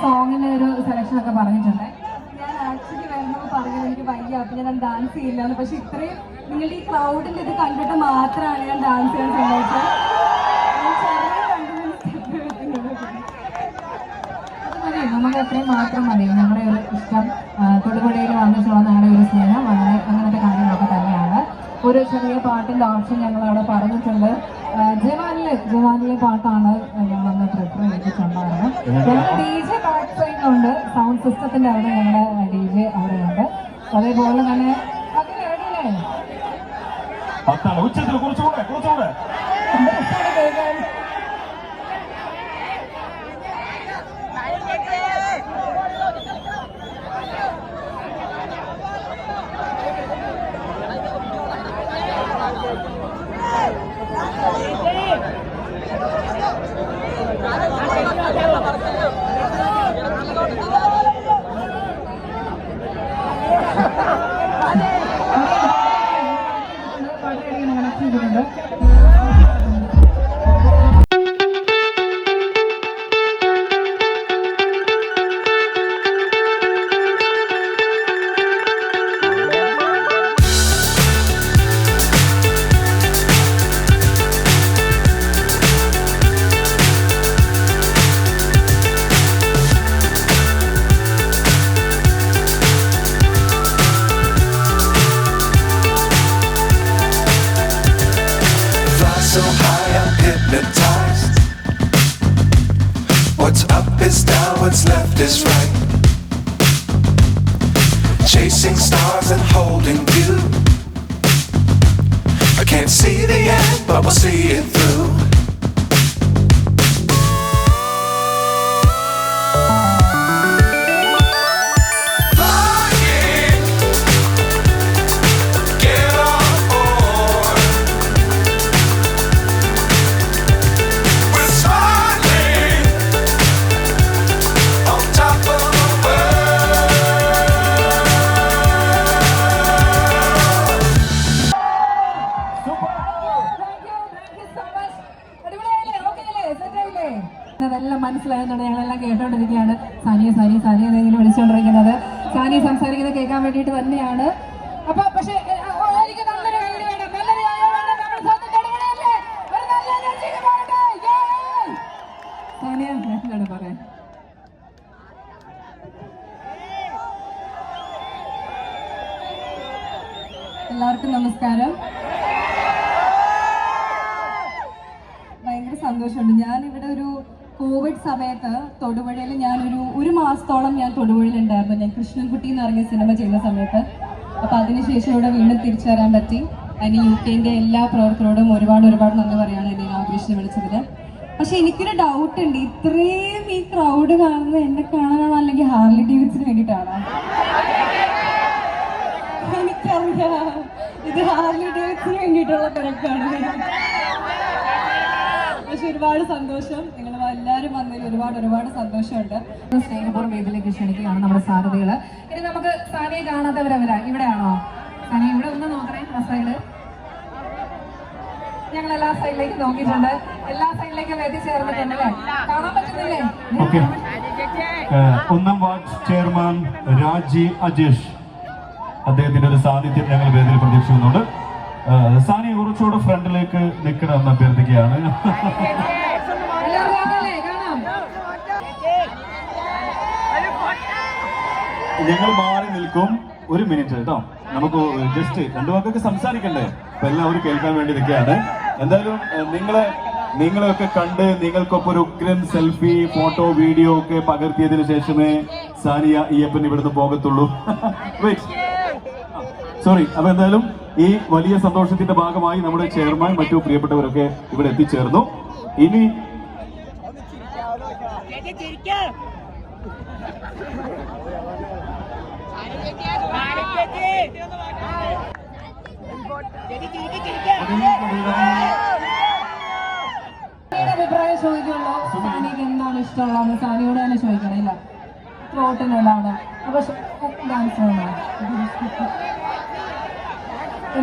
സോങ്ങിന്റെ ഒരു സെലക്ഷൻ ഒക്കെ പറഞ്ഞിട്ടുണ്ട്. ഞാൻ ആക്ച്വലി വരുമ്പോൾ പറഞ്ഞത് എനിക്ക് വയ്യ, അപ്പൊ ഞാൻ ഡാൻസ് ചെയ്യില്ലാന്ന്. പക്ഷെ ഇത്രയും നിങ്ങളുടെ ഈ ക്രൗഡിൽ ഇത് കണ്ടിട്ട് മാത്രമാണ് ഞാൻ ഡാൻസ് ചെയ്യാൻ സമ്മതിച്ചത്. നമുക്ക് അത്രയും മാത്രം മതി. നമ്മുടെ ഒരു ഇഷ്ടം, തൊടുപുഴയിൽ വന്നിട്ടുള്ള ഞങ്ങളുടെ ഒരു സ്നേഹം, അങ്ങനത്തെ കാര്യങ്ങളൊക്കെ തന്നെയാണ്. ഒരു ചെറിയ പാട്ടിന്റെ ഓപ്ഷൻ ഞങ്ങൾ അവിടെ പറഞ്ഞിട്ടുണ്ട്. ജവാനിലെ പാട്ടാണ് ഞങ്ങളന്ന് പ്രിഫർ ചെയ്തിട്ടുണ്ടായിരുന്നു. ഞങ്ങൾ DJ ബാക്ക് സൈഡിലുണ്ട്, സൗണ്ട് സിസ്റ്റത്തിന്റെ അവിടെ ഞങ്ങളുടെ DJ അവിടെയുണ്ട്. അതേപോലെ തന്നെ so high I'm hypnotized. What's up is down, what's left is right. Chasing stars and holding you. I can't see the end, but we'll see it through. അതെല്ലാം മനസ്സിലായെന്നുണ്ട്. ഞങ്ങളെല്ലാം കേട്ടോണ്ടിരിക്കുകയാണ്. സാനിയെ എന്തെങ്കിലും വിളിച്ചുകൊണ്ടിരിക്കുന്നത്. സാനി സംസാരിക്കുന്നത് കേൾക്കാൻ വേണ്ടിയിട്ട് തന്നെയാണ്. അപ്പൊ പക്ഷെ സാനിയ എന്താണ് പറയാൻ? എല്ലാവർക്കും നമസ്കാരം. ഭയങ്കര സന്തോഷമുണ്ട്. ഞാനിവിടെ ഒരു കോവിഡ് സമയത്ത് തൊടുപുഴയിൽ ഒരു മാസത്തോളം ഞാൻ തൊടുപുഴയിലുണ്ടായിരുന്നു. ഞാൻ കൃഷ്ണൻകുട്ടി എന്ന് ഇറങ്ങിയ സിനിമ ചെയ്യുന്ന സമയത്ത്. അപ്പോൾ അതിനുശേഷം ഇവിടെ വീണ്ടും തിരിച്ചു വരാൻ പറ്റി. അതിന് UK എല്ലാ പ്രവർത്തകരോടും ഒരുപാട് നന്ദി പറയാണ് എന്നെ ഇനോഗ്രേഷന് വിളിച്ചതിൽ. പക്ഷെ എനിക്കൊരു ഡൗട്ട് ഉണ്ട്, ഇത്രയും ഈ ക്രൗഡ് കാണുന്നത് എന്നെ കാണാനാണോ അല്ലെങ്കിൽ ഹാർലി ഡേവിഡ്സിന് വേണ്ടിയിട്ടാണോ? എനിക്കറിയാം, ഇത് ഹാർലി ഡേവിഡ്സിന് വേണ്ടിയിട്ടുള്ള തിരക്കാണ്. പക്ഷെ ഒരുപാട് സന്തോഷം, നിങ്ങൾ എല്ലാവരും വന്നതിൽ ഒരുപാട് സന്തോഷമുണ്ട്. സ്നേഹപൂർവ്വം വേദിയിലേക്ക് ക്ഷണിക്കുകയാണ് നമ്മുടെ സാരഥികള്. ഇനി നമുക്ക് സാനിയെ കാണാത്തവരവരാ. ഇവിടെയാണോ സാനി? ഇവിടെ ഒന്ന് നോക്കണേ, ആ സൈഡ്. ഞങ്ങൾ എല്ലാ സൈഡിലേക്കും നോക്കിയിട്ടുണ്ട്. എല്ലാ സൈഡിലേക്കും എത്തിച്ചേർന്നിട്ടുണ്ട് അല്ലേ? കാണാൻ പറ്റുന്നില്ലേ? ഒന്നാം വാർഡ് ചെയർമാൻ രാജി അജേഷ്, അദ്ദേഹത്തിന്റെ ഒരു സാന്നിധ്യം ഞങ്ങൾ വേദിയിൽ പ്രതീക്ഷിക്കുന്നുണ്ട്. സാനി കുറച്ചുകൂടെ ഫ്രണ്ടിലേക്ക് നിൽക്കണമെന്ന് അഭ്യർത്ഥിക്കുകയാണ്. ഞങ്ങൾ മാറി നിൽക്കും. ഒരു മിനിറ്റ് കേട്ടോ, നമുക്ക് ജസ്റ്റ് രണ്ടു വാക്കൊക്കെ സംസാരിക്കണ്ടേ? അപ്പൊ എല്ലാവരും കേൾക്കാൻ വേണ്ടി നിൽക്കുകയാണ്. എന്തായാലും നിങ്ങളെയൊക്കെ കണ്ട് നിങ്ങൾക്കൊപ്പം ഒരു ഉഗ്രൻ സെൽഫി, ഫോട്ടോ, വീഡിയോ ഒക്കെ പകർത്തിയതിനു ശേഷമേ സാനിയ അയ്യപ്പൻ ഇവിടുന്ന് പോകത്തുള്ളൂ. സോറി. അപ്പൊ എന്തായാലും ഈ വലിയ സന്തോഷത്തിന്റെ ഭാഗമായി നമ്മുടെ ചെയർമാൻ മറ്റു പ്രിയപ്പെട്ടവരൊക്കെ ഇവിടെ എത്തിച്ചേർന്നു. ഇനി അഭിപ്രായം ചോദിക്കുള്ളൂ. സാനിക്ക് എന്താണ് ഇഷ്ടമുള്ളത് സാനിയോട് തന്നെ ചോദിക്കണം. ഇല്ല, ത്രോട്ടിനെല്ലാം ഡാൻസ്